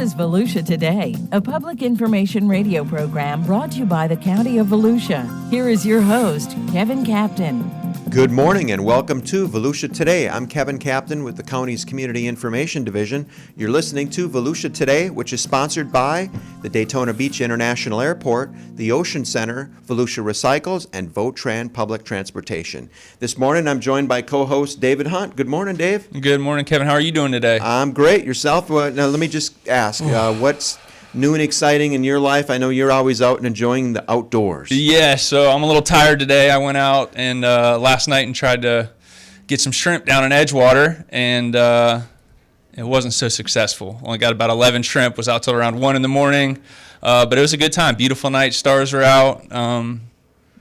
is Volusia Today, a public information radio program brought to you by the County of Volusia. Here is your host, Kevin Captain. Good morning and welcome to Volusia Today. I'm Kevin Captain with the county's Community Information Division. You're listening to Volusia Today, which is sponsored by the Daytona Beach International Airport, the Ocean Center, Volusia Recycles, and Votran Public Transportation. This morning I'm joined by co-host David Hunt. Good morning, Dave. Good morning, Kevin. How are you doing today? I'm great. Yourself? Now let me just ask, what's new and exciting in your life? I know you're always out and enjoying the outdoors. Yeah, so I'm a little tired today. I went out and last night and tried to get some shrimp down in Edgewater, and it wasn't so successful. Only got about 11 shrimp, was out till around 1 in the morning, but it was a good time. Beautiful night, stars were out.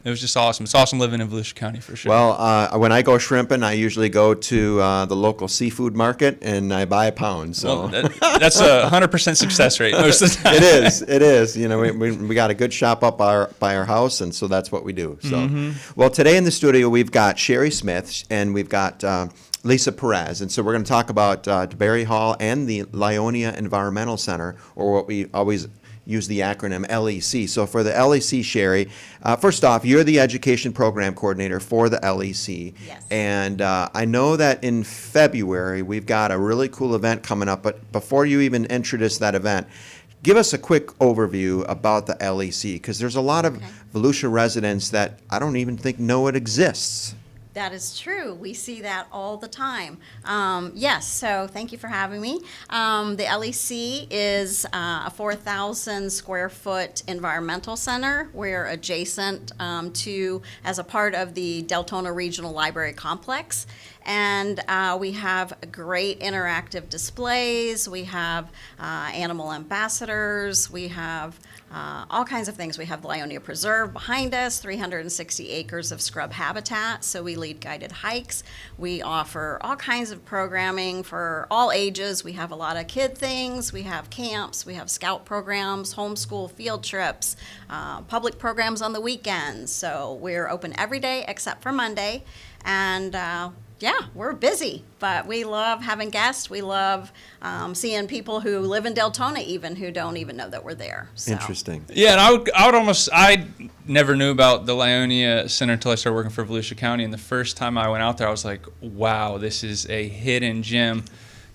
It was just awesome. It's awesome living in Volusia County for sure. Well, when I go shrimping, I usually go to the local seafood market and I buy a pound. So well, that's a 100% success rate most of the time. It is. You know, we got a good shop up by our house, and so that's what we do. So, Well, today in the studio we've got Shari Smith and we've got Lisa Perez, and so we're going to talk about DeBary Hall and the Lyonia Environmental Center, or what we always use the acronym LEC. So for the LEC, Shari, first off, you're the education program coordinator for the LEC. Yes. And I know that in February we've got a really cool event coming up, but before you even introduce that event, give us a quick overview about the LEC, because there's a lot of Volusia residents that I don't even think know it exists. That is true. We see that all the time. Yes, so thank you for having me. The LEC is a 4,000 square foot environmental center. We're adjacent to, as a part of the Deltona Regional Library Complex. And we have great interactive displays. We have animal ambassadors. We have all kinds of things. We have the Lyonia Preserve behind us, 360 acres of scrub habitat. So we lead guided hikes. We offer all kinds of programming for all ages. We have a lot of kid things. We have camps. We have scout programs, homeschool field trips, public programs on the weekends. So we're open every day except for Monday. And yeah, we're busy, but we love having guests. We love seeing people who live in Deltona even who don't even know that we're there. So. Interesting. Yeah, and I never knew about the Lyonia Center until I started working for Volusia County, and the first time I went out there, I was like, wow, this is a hidden gem.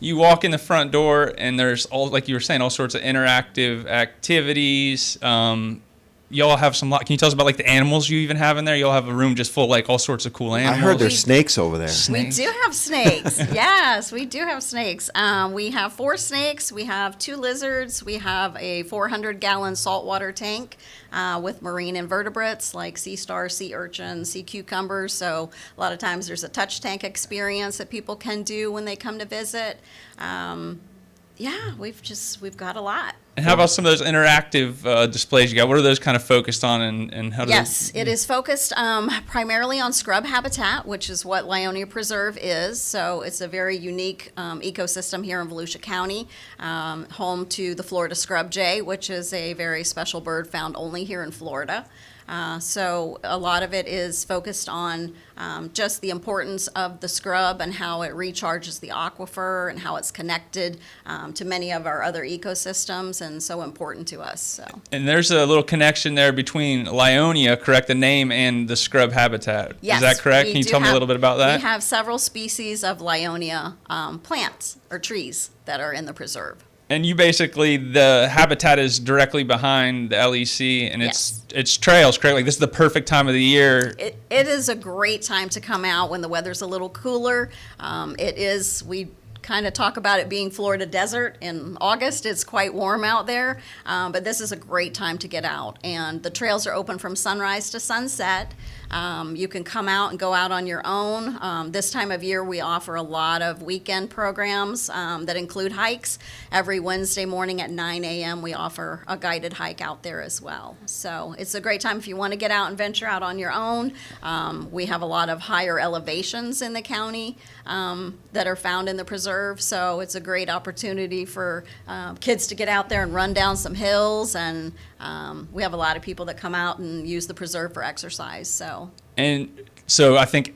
You walk in the front door, and there's all, like you were saying, all sorts of interactive activities. Y'all have can you tell us about like the animals you even have in there? Y'all have a room just full of like all sorts of cool animals. I heard there's snakes over there. Snakes? We do have snakes. Yes, we do have snakes. We have 4 snakes. We have 2 lizards. We have a 400-gallon saltwater tank with marine invertebrates like sea stars, sea urchins, sea cucumbers. So a lot of times there's a touch tank experience that people can do when they come to visit. Yeah, we've got a lot. And how about some of those interactive displays you got? What are those kind of focused on, and how do Yes, it is focused primarily on scrub habitat, which is what Lyonia Preserve is. So it's a very unique ecosystem here in Volusia County, home to the Florida scrub jay, which is a very special bird found only here in Florida. So a lot of it is focused on just the importance of the scrub and how it recharges the aquifer and how it's connected to many of our other ecosystems and so important to us. So. And there's a little connection there between Lyonia, correct, the name, and the scrub habitat. Yes, is that correct? Can you tell me a little bit about that? We have several species of Lyonia plants or trees that are in the preserve. And you basically, the habitat is directly behind the LEC, and it's trails, correct? Like this is the perfect time of the year. It is a great time to come out when the weather's a little cooler. We kind of talk about it being Florida desert. In August, it's quite warm out there, but this is a great time to get out. And the trails are open from sunrise to sunset. You can come out and go out on your own. This time of year, we offer a lot of weekend programs that include hikes. Every Wednesday morning at 9 a.m., we offer a guided hike out there as well. So it's a great time if you want to get out and venture out on your own. We have a lot of higher elevations in the county that are found in the preserve, so it's a great opportunity for kids to get out there and run down some hills, and we have a lot of people that come out and use the preserve for exercise. And so I think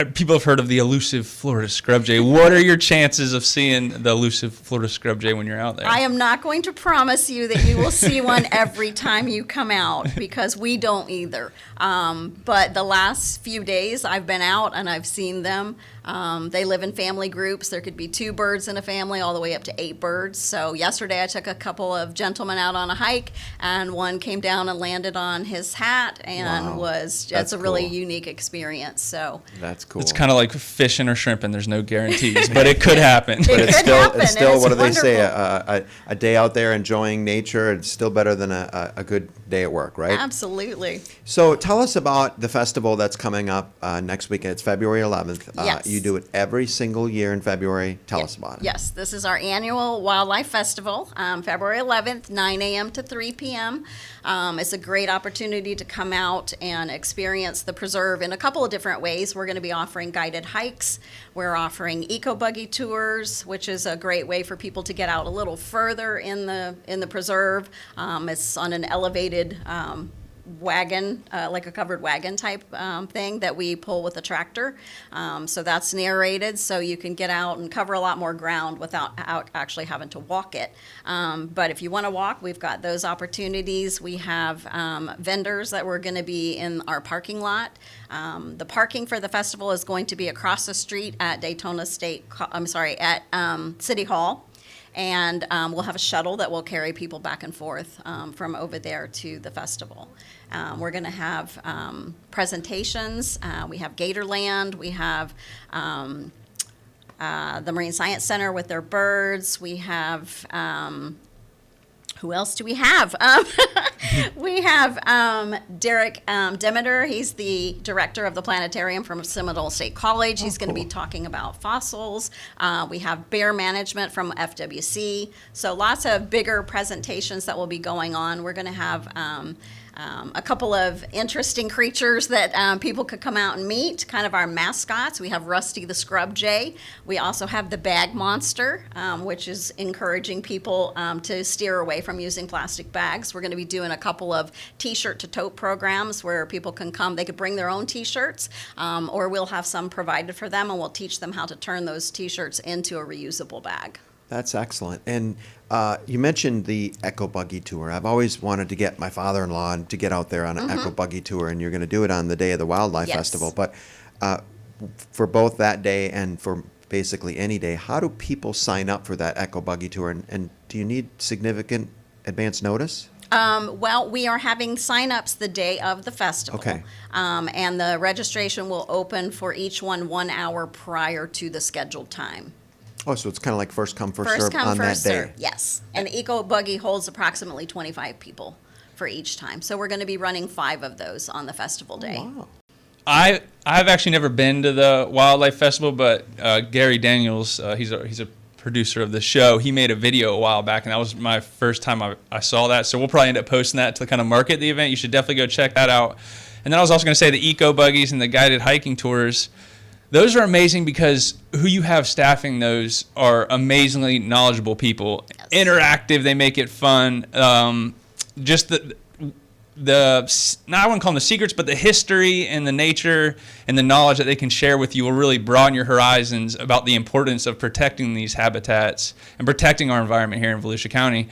people have heard of the elusive Florida scrub jay. What are your chances of seeing the elusive Florida scrub jay when you're out there? I am not going to promise you that you will see one every time you come out, because we don't either. But the last few days I've been out and I've seen them. They live in family groups. There could be 2 birds in a family, all the way up to 8 birds. So yesterday I took a couple of gentlemen out on a hike, and one came down and landed on his hat, and it's a really unique experience. So that's cool. It's kind of like fishing or shrimping. There's no guarantees, but it could happen. But it's still what do they say? wonderful. A day out there enjoying nature, it's still better than a good day at work, right? Absolutely. So tell us about the festival that's coming up next weekend. It's February 11th. Yes. You do it every single year in February. Tell us about it. Yes, this is our annual Wildlife Festival, February 11th, 9 a.m. to 3 p.m. It's a great opportunity to come out and experience the preserve in a couple of different ways. We're going to be offering guided hikes. We're offering eco-buggy tours, which is a great way for people to get out a little further in the preserve. It's on an elevated wagon, like a covered wagon type thing that we pull with a tractor. So that's narrated, so you can get out and cover a lot more ground without actually having to walk it. But if you want to walk, we've got those opportunities. We have vendors that we're going to be in our parking lot. The parking for the festival is going to be across the street at City Hall. And we'll have a shuttle that will carry people back and forth from over there to the festival. We're going to have presentations. We have Gatorland. We have the Marine Science Center with their birds. We have who else do we have? We have Derek Demeter. He's the director of the planetarium from Seminole State College. He's going to be talking about fossils. We have bear management from FWC. So lots of bigger presentations that will be going on. We're going to have a couple of interesting creatures that people could come out and meet, kind of our mascots. We have Rusty the Scrub Jay. We also have the Bag Monster, which is encouraging people to steer away from using plastic bags. We're going to be doing a couple of t-shirt to tote programs where people can come. They could bring their own t-shirts, or we'll have some provided for them, and we'll teach them how to turn those t-shirts into a reusable bag. That's excellent. And you mentioned the Eco Buggy Tour. I've always wanted to get my father-in-law to get out there on an Eco Buggy Tour, and you're going to do it on the day of the Wildlife Festival. But for both that day and for basically any day, how do people sign up for that Eco Buggy Tour? And do you need significant advance notice? Well, we are having sign-ups the day of the festival. Okay. And the registration will open for each 1 hour prior to the scheduled time. Oh, so it's kind of like first come, first serve First come, on first that day. serve, yes. And the Eco Buggy holds approximately 25 people for each time. So we're going to be running 5 of those on the festival day. Wow. I've actually never been to the Wildlife Festival, but Gary Daniels, he's a producer of the show. He made a video a while back, and that was my first time I saw that. So we'll probably end up posting that to kind of market the event. You should definitely go check that out. And then I was also going to say the eco buggies and the guided hiking tours. Those are amazing because who you have staffing those are amazingly knowledgeable people. Yes. Interactive, they make it fun. Just I wouldn't call them the secrets, but the history and the nature and the knowledge that they can share with you will really broaden your horizons about the importance of protecting these habitats and protecting our environment here in Volusia County.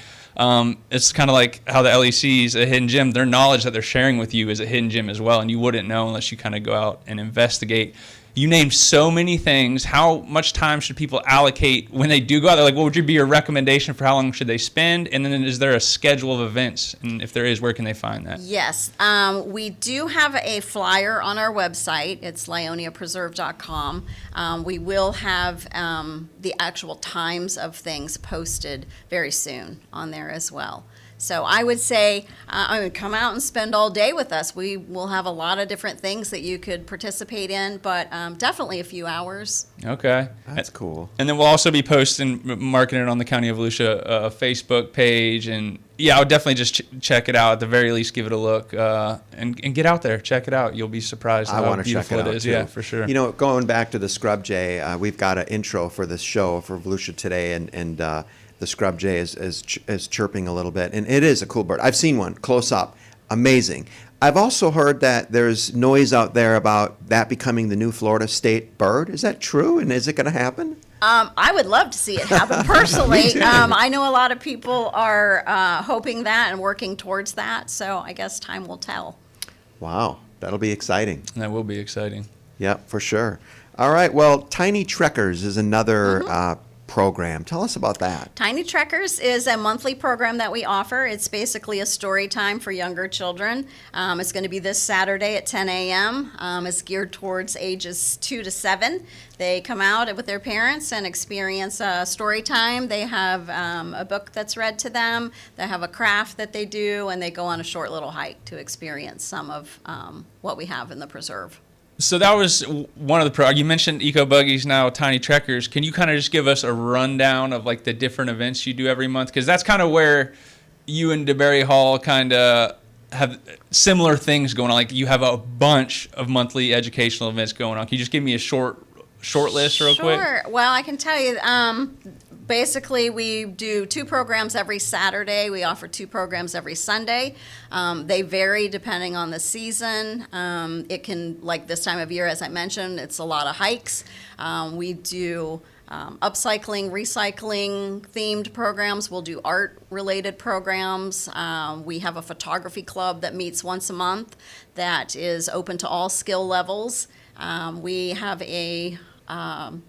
It's kind of like how the LEC is a hidden gem. Their knowledge that they're sharing with you is a hidden gem as well, and you wouldn't know unless you kind of go out and investigate. You named so many things. How much time should people allocate when they do go out there? Like, what would be your recommendation for how long should they spend? And then is there a schedule of events? And if there is, where can they find that? Yes. We do have a flyer on our website. It's lyoniapreserve.com. We will have the actual times of things posted very soon on there as well. So I would say, come out and spend all day with us. We will have a lot of different things that you could participate in, but definitely a few hours. Okay. That's cool. And then we'll also be posting, marketing it on the County of Volusia Facebook page. And yeah, I would definitely just check it out. At the very least, give it a look and get out there. Check it out. You'll be surprised I how beautiful it is. Too. Yeah, for sure. You know, going back to the Scrub Jay, we've got an intro for this show for Volusia Today, and the Scrub Jay is chirping a little bit, and it is a cool bird. I've seen one close up. Amazing. I've also heard that there's noise out there about that becoming the new Florida state bird. Is that true, and is it going to happen? I would love to see it happen personally. I know a lot of people are hoping that and working towards that, so I guess time will tell. Wow, that'll be exciting. That will be exciting. Yeah, for sure. All right, well, Tiny Trekkers is another program. Tell us about that. Tiny Trekkers is a monthly program that we offer. It's basically a story time for younger children. It's going to be this Saturday at 10 a.m. It's geared towards ages 2 to 7. They come out with their parents and experience a story time. They have a book that's read to them. They have a craft that they do, and they go on a short little hike to experience some of what we have in the preserve. So that was one of the you mentioned eco buggies, now Tiny Trekkers. Can you kind of just give us a rundown of like the different events you do every month? Because that's kind of where you and DeBary Hall kind of have similar things going on. Like you have a bunch of monthly educational events going on. Can you just give me a short list real quick? Sure. Well, I can tell you, basically we do 2 programs every Saturday. We offer 2 programs every Sunday. They vary depending on the season. It can, like this time of year, as I mentioned, it's a lot of hikes. We do upcycling, recycling themed programs. We'll do art related programs. We have a photography club that meets once a month that is open to all skill levels. We have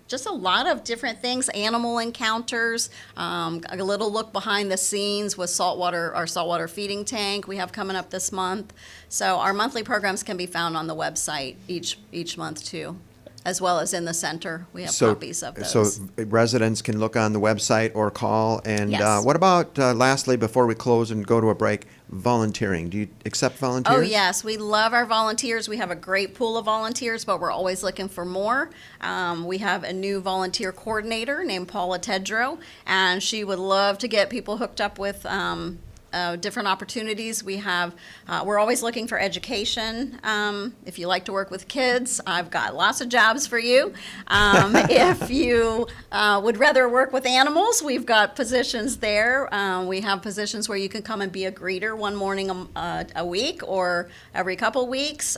just a lot of different things, animal encounters, a little look behind the scenes with our saltwater feeding tank we have coming up this month. So our monthly programs can be found on the website each month too, as well as in the center. We have copies of those. So residents can look on the website or call. And Yes. what about, lastly, before we close and go to a break, volunteering? Do you accept volunteers? Oh, yes. We love our volunteers. We have a great pool of volunteers, but we're always looking for more. We have a new volunteer coordinator named Paula Tedrow, and she would love to get people hooked up with different opportunities. We're always looking for education. If you like to work with kids, I've got lots of jobs for you. If you would rather work with animals, we've got positions there. We have positions where you can come and be a greeter one morning a week or every couple weeks.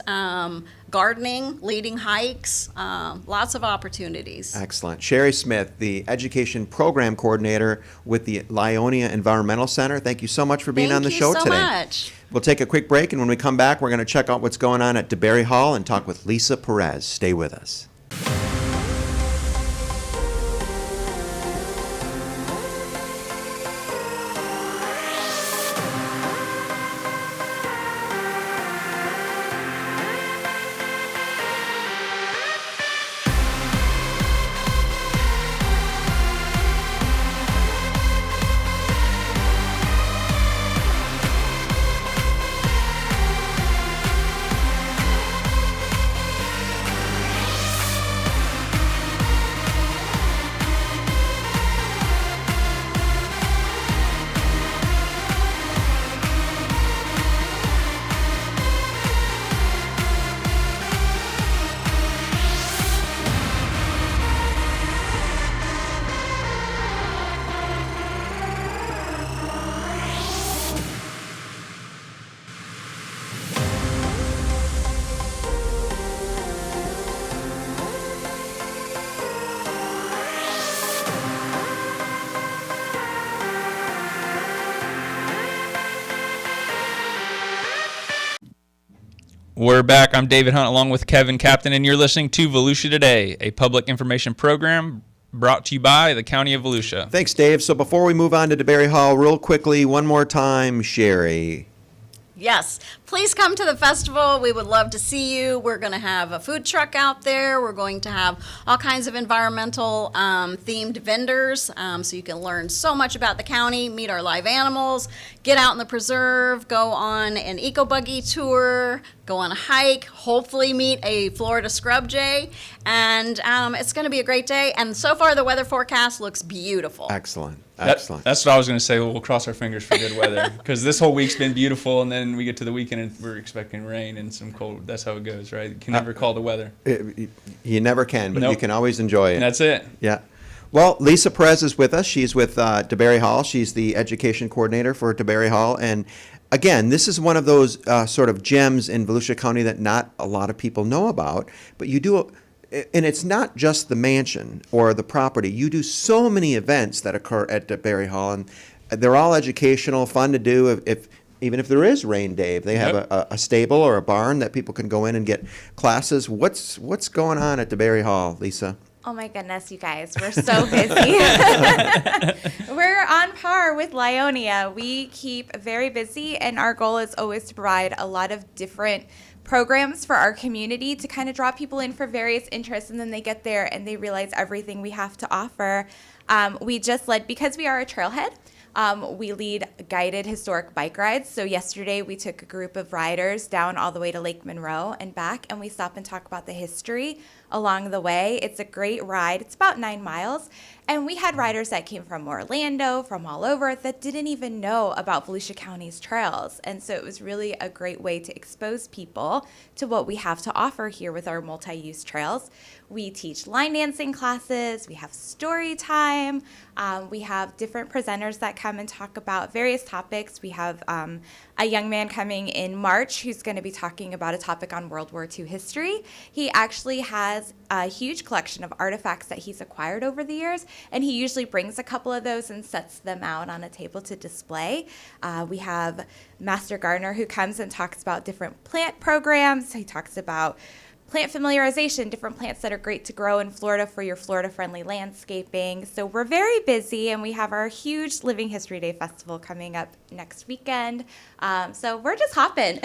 Gardening, leading hikes, lots of opportunities. Excellent. Shari Smith, the Education Program Coordinator with the Lyonia Environmental Center. Thank you so much for being on the show today. Thank you so much. We'll take a quick break, and when we come back, we're going to check out what's going on at DeBary Hall and talk with Lisa Perez. Stay with us. We're back. I'm David Hunt along with Kevin Captain, and you're listening to Volusia Today, a public information program brought to you by the County of Volusia. Thanks, Dave. So before we move on to DeBary Hall, real quickly, one more time, Shari. Yes, please come to the festival. We would love to see you. We're going to have a food truck out there. We're going to have all kinds of environmental themed vendors, so you can learn so much about the county, meet our live animals, get out in the preserve, go on an eco buggy tour, go on a hike, hopefully meet a Florida scrub jay, and it's going to be a great day. And so far, the weather forecast looks beautiful. Excellent. Excellent. That's what I was going to say. We'll cross our fingers for good weather because this whole week's been beautiful, and then we get to the weekend and we're expecting rain and some cold. That's how it goes, right? You can never call the weather. You never can, but Nope. you can always enjoy it. And that's it. Yeah. Well, Lisa Perez is with us. She's with DeBary Hall. She's the education coordinator for DeBary Hall. And again, this is one of those sort of gems in Volusia County that not a lot of people know about, but you do. And it's not just the mansion or the property. You do so many events that occur at DeBary Hall, and they're all educational, fun to do. Even if there is rain day, if they have a stable or a barn that people can go in and get classes. What's going on at DeBary Hall, Lisa? Oh my goodness, you guys, we're so busy. We're on par with Lyonia. We keep very busy, and our goal is always to provide a lot of different programs for our community to kind of draw people in for various interests, and then they get there and they realize everything we have to offer. We just led, because we are a trailhead, we lead guided historic bike rides. So yesterday we took a group of riders down all the way to Lake Monroe and back, and we stop and talk about the history along the way. It's a great ride. It's about 9 miles. And we had riders that came from Orlando, from all over, that didn't even know about Volusia County's trails. And so it was really a great way to expose people to what we have to offer here with our multi-use trails. We teach line dancing classes. We have story time. We have different presenters that come and talk about various topics. We have a young man coming in March who's going to be talking about a topic on World War II history. He actually has a huge collection of artifacts that he's acquired over the years, and he usually brings a couple of those and sets them out on a table to display. We have Master Gardener who comes and talks about different plant programs. He talks about plant familiarization, different plants that are great to grow in Florida for your Florida-friendly landscaping. So we're very busy, and we have our huge Living History Day Festival coming up next weekend. So we're just hopping.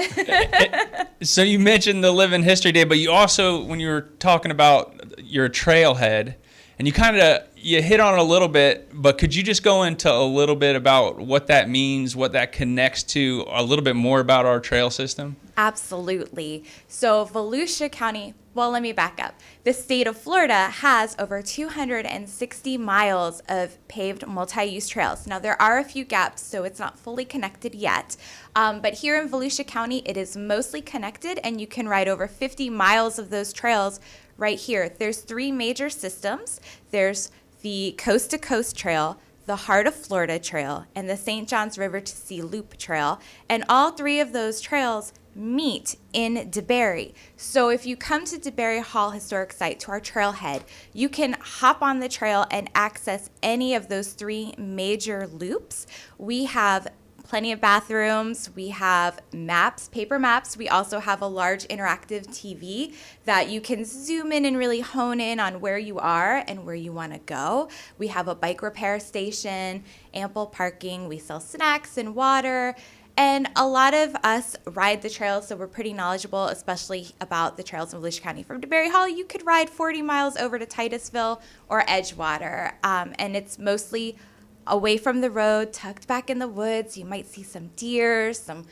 So you mentioned the Living History Day, but you also, when you were talking about your trailhead, and you hit on it a little bit, but could you just go into a little bit about what that means, what that connects to, a little bit more about our trail system? Absolutely. So Volusia County, well, let me back up. The state of Florida has over 260 miles of paved multi-use trails. Now, there are a few gaps, so it's not fully connected yet. But here in Volusia County, it is mostly connected, and you can ride over 50 miles of those trails right here. There's 3 major systems. There's the Coast to Coast Trail, the Heart of Florida Trail, and the St. Johns River to Sea Loop Trail. And all 3 of those trails meet in DeBary. So if you come to DeBary Hall Historic Site, to our trailhead, you can hop on the trail and access any of those 3 major loops. We have plenty of bathrooms. We have maps, paper maps. We also have a large interactive TV that you can zoom in and really hone in on where you are and where you want to go. We have a bike repair station, ample parking. We sell snacks and water. And a lot of us ride the trails, so we're pretty knowledgeable, especially about the trails in Volusia County. From DeBary Hall, you could ride 40 miles over to Titusville or Edgewater, and it's mostly away from the road, tucked back in the woods. You might see some deer, some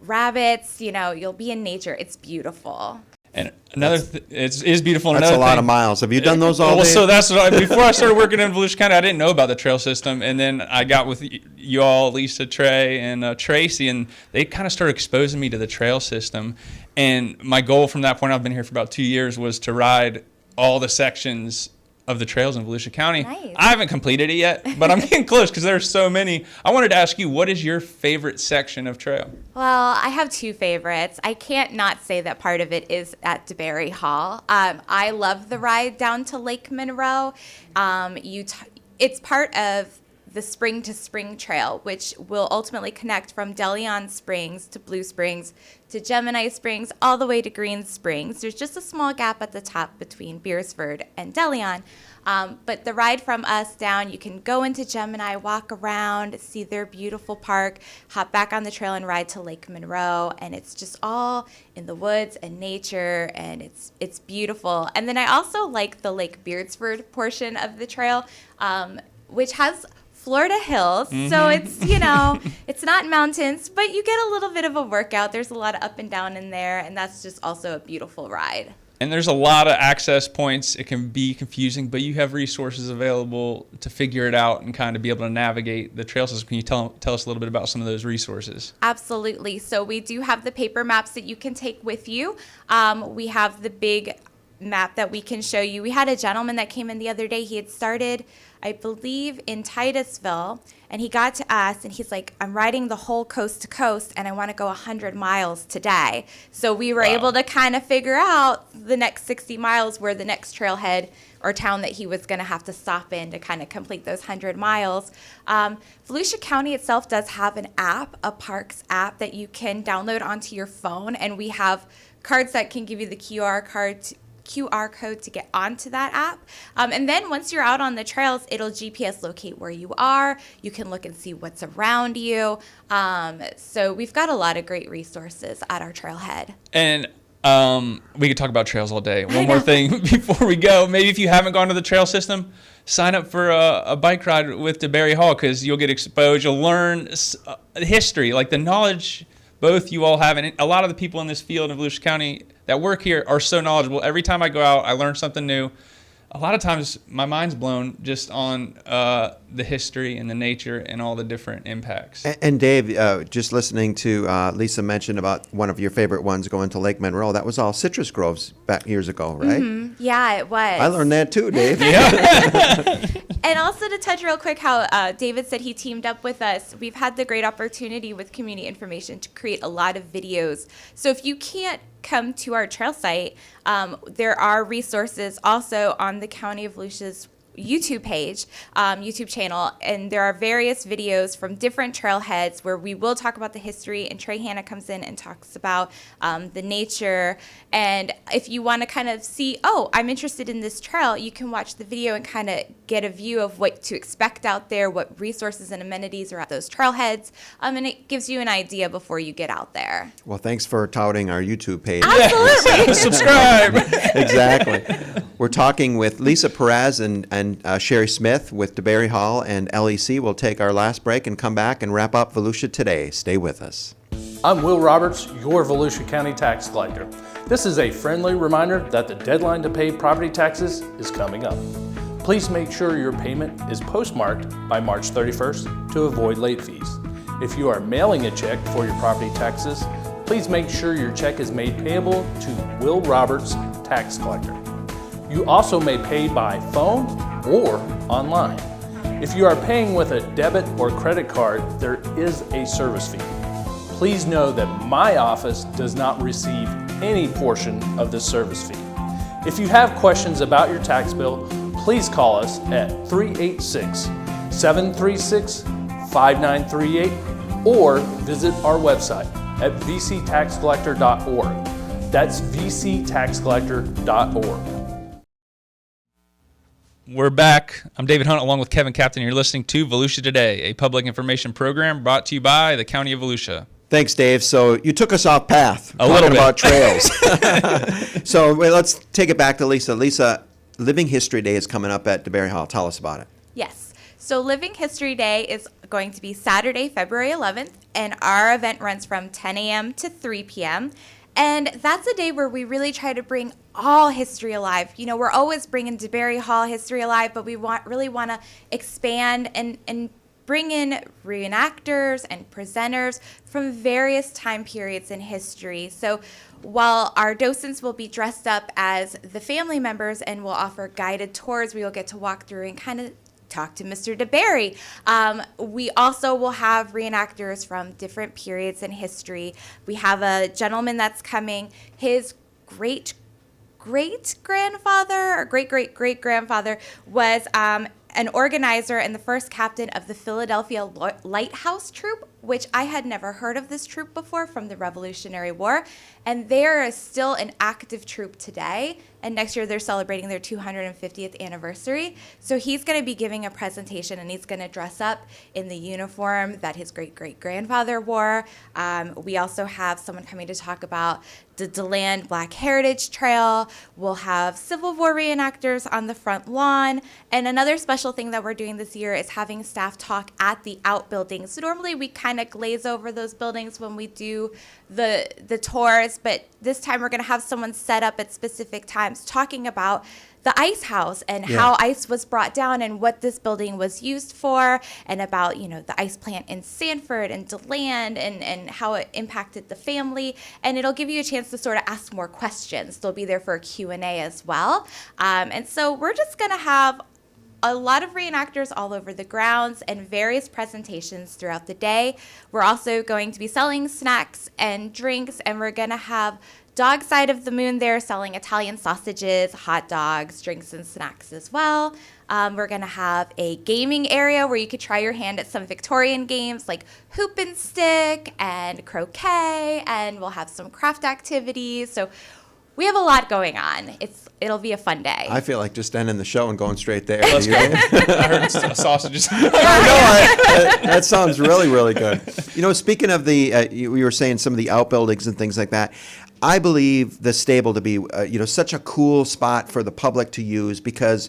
rabbits. You'll be in nature. It's beautiful. And another, it is beautiful. That's another a lot thing, of miles. Have you done those all well, day? so that's what before I started working in Volusia County, I didn't know about the trail system, and then I got with you all, Lisa, Trey, and Tracy, and they kind of started exposing me to the trail system. And my goal from that point, I've been here for about 2 years, was to ride all the sections of the trails in Volusia County. Nice. I haven't completed it yet, but I'm getting close because there's so many. I wanted to ask you, what is your favorite section of trail? Well, I have 2 favorites. I can't not say that part of it is at DeBary Hall. I love the ride down to Lake Monroe. It's part of the Spring to Spring Trail, which will ultimately connect from DeLeon Springs to Blue Springs to Gemini Springs all the way to Green Springs. There's just a small gap at the top between Beersford and DeLeon. But the ride from us down, you can go into Gemini, walk around, see their beautiful park, hop back on the trail and ride to Lake Monroe. And it's just all in the woods and nature, and it's beautiful. And then I also like the Lake Beardsford portion of the trail, which has Florida hills. Mm-hmm. So it's, it's not mountains, but you get a little bit of a workout. There's a lot of up and down in there, and that's just also a beautiful ride. And there's a lot of access points. It can be confusing, but you have resources available to figure it out and kind of be able to navigate the trail system. Can you tell us a little bit about some of those resources? Absolutely. So we do have the paper maps that you can take with you. We have the big map that we can show you. We had a gentleman that came in the other day. He had started, I believe, in Titusville, and he got to us, and he's like, I'm riding the whole coast to coast, and I want to go 100 miles today. So we were able to kind of figure out the next 60 miles where the next trailhead or town that he was going to have to stop in to kind of complete those 100 miles. Volusia County itself does have an app, a parks app that you can download onto your phone, and we have cards that can give you the QR code to get onto that app. And then once you're out on the trails, it'll GPS locate where you are. You can look and see what's around you. So we've got a lot of great resources at our trailhead. And we could talk about trails all day. One more thing before we go. Maybe if you haven't gone to the trail system, sign up for a bike ride with DeBary Hall, because you'll get exposed. You'll learn history, like the knowledge both you all have. And a lot of the people in this field in Volusia County that work here are so knowledgeable. Every time I go out, I learn something new. A lot of times my mind's blown just on the history and the nature and all the different impacts. And Dave, just listening to Lisa mention about one of your favorite ones going to Lake Monroe, that was all citrus groves back years ago, right? Mm-hmm. Yeah, it was. I learned that too, Dave. And also to touch real quick how David said he teamed up with us, we've had the great opportunity with community information to create a lot of videos. So if you can't come to our trail site, there are resources also on the County of Volusia's YouTube page, YouTube channel, and there are various videos from different trailheads where we will talk about the history, and Trey Hanna comes in and talks about the nature. And if you want to kind of see, oh, I'm interested in this trail, you can watch the video and kind of get a view of what to expect out there, what resources and amenities are at those trailheads, and it gives you an idea before you get out there. Well, thanks for touting our YouTube page. Absolutely. Subscribe. Exactly. We're talking with Lisa Perez and Shari Smith with DeBary Hall and LEC. We'll take our last break and come back and wrap up Volusia Today. Stay with us. I'm Will Roberts, your Volusia County tax collector. This is a friendly reminder that the deadline to pay property taxes is coming up. Please make sure your payment is postmarked by March 31st to avoid late fees. If you are mailing a check for your property taxes, please make sure your check is made payable to Will Roberts, tax collector. You also may pay by phone or online. If you are paying with a debit or credit card, there is a service fee. Please know that my office does not receive any portion of this service fee. If you have questions about your tax bill, please call us at 386-736-5938 or visit our website at vctaxcollector.org. That's vctaxcollector.org. We're back. I'm David Hunt along with Kevin Captain. You're listening to Volusia Today, a public information program brought to you by the County of Volusia. Thanks, Dave. So you took us off path A little talking bit. about trails. So let's take it back to Lisa. Lisa, Living History Day is coming up at DeBary Hall. Tell us about it. Yes. So Living History Day is going to be Saturday, February 11th, and our event runs from 10 a.m. to 3 p.m. And that's a day where we really try to bring all history alive. You know, we're always bringing DeBary Hall history alive, but we really want to expand and bring in reenactors and presenters from various time periods in history. So while our docents will be dressed up as the family members and will offer guided tours, we will get to walk through and kind of talk to Mr. DeBary. We also will have reenactors from different periods in history. We have a gentleman that's coming. His great-great-grandfather or great-great-great-grandfather was an organizer and the first captain of the Philadelphia Lighthouse Troop, which I had never heard of this troop before from the Revolutionary War. And they are still an active troop today. And next year they're celebrating their 250th anniversary. So he's going to be giving a presentation, and he's going to dress up in the uniform that his great-great-grandfather wore. We also have someone coming to talk about the DeLand Black Heritage Trail. We'll have Civil War reenactors on the front lawn. And another special thing that we're doing this year is having staff talk at the outbuildings. So normally we kind of glaze over those buildings when we do the tours, but this time we're going to have someone set up at specific times talking about the ice house and how ice was brought down and what this building was used for, and about, the ice plant in Sanford and DeLand and how it impacted the family. And it'll give you a chance to sort of ask more questions. They'll be there for a Q&A as well. And so we're just going to have a lot of reenactors all over the grounds and various presentations throughout the day. We're also going to be selling snacks and drinks, and we're going to have Dog Side of the Moon there selling Italian sausages, hot dogs, drinks, and snacks as well. We're going to have a gaming area where you could try your hand at some Victorian games like hoop and stick and croquet, and we'll have some craft activities. So we have a lot going on. It'll be a fun day. I feel like just ending the show and going straight there. Let's go. I heard sausages. That sounds really, really good. Speaking of you were saying some of the outbuildings and things like that. I believe the stable to be, such a cool spot for the public to use, because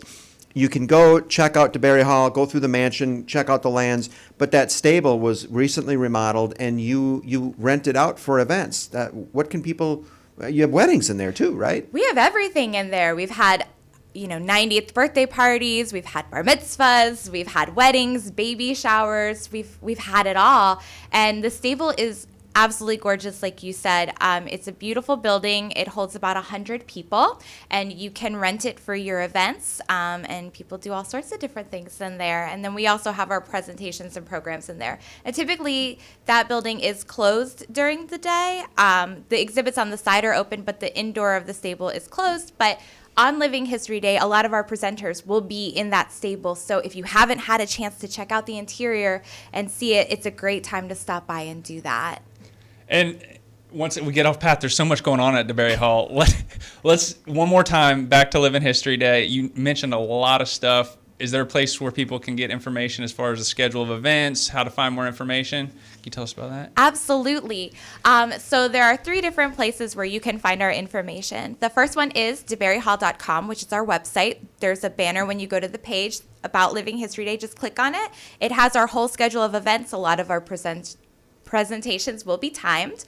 you can go check out DeBary Hall, go through the mansion, check out the lands, but that stable was recently remodeled, and you rent it out for events. What can people? You have weddings in there too, right? We have everything in there. We've had 90th birthday parties, we've had bar mitzvahs, we've had weddings, baby showers, we've had it all. And the stable is absolutely gorgeous, like you said. It's a beautiful building. It holds about 100 people, and you can rent it for your events, and people do all sorts of different things in there. And then we also have our presentations and programs in there. And typically, that building is closed during the day. The exhibits on the side are open, but the indoor of the stable is closed. But on Living History Day, a lot of our presenters will be in that stable. So if you haven't had a chance to check out the interior and see it, it's a great time to stop by and do that. And once we get off path, there's so much going on at DeBary Hall. Let's one more time back to Living History Day. You mentioned a lot of stuff. Is there a place where people can get information as far as the schedule of events, how to find more information? Can you tell us about that? Absolutely. So there are 3 different places where you can find our information. The first one is DeBaryHall.com, which is our website. There's a banner when you go to the page about Living History Day. Just click on it. It has our whole schedule of events. A lot of our presentations will be timed.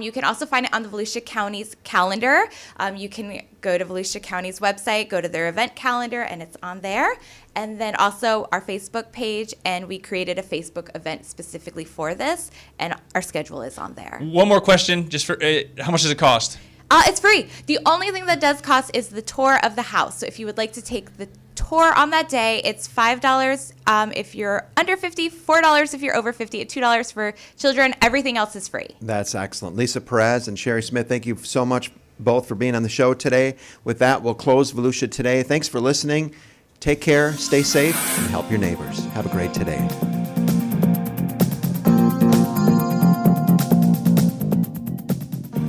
You can also find it on the Volusia County's calendar. You can go to Volusia County's website, go to their event calendar, and it's on there. And then also our Facebook page, and we created a Facebook event specifically for this, and our schedule is on there. One more question, just for how much does it cost? It's free. The only thing that does cost is the tour of the house. So if you would like to take the tour on that day, it's $5 if you're under 50, $4 if you're over 50, and $2 for children. Everything else is free. That's excellent. Lisa Perez and Shari Smith, thank you so much both for being on the show today. With that, we'll close Volusia Today. Thanks for listening. Take care, stay safe, and help your neighbors. Have a great today.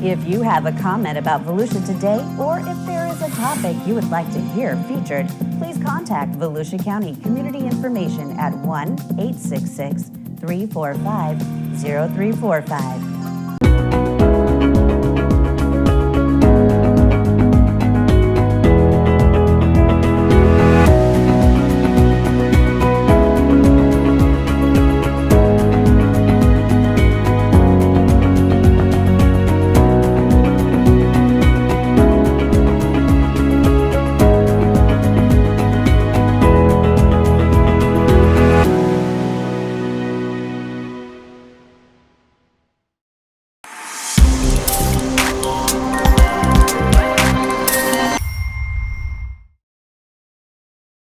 If you have a comment about Volusia Today, or if there is a topic you would like to hear featured, please contact Volusia County Community Information at 1-866-345-0345.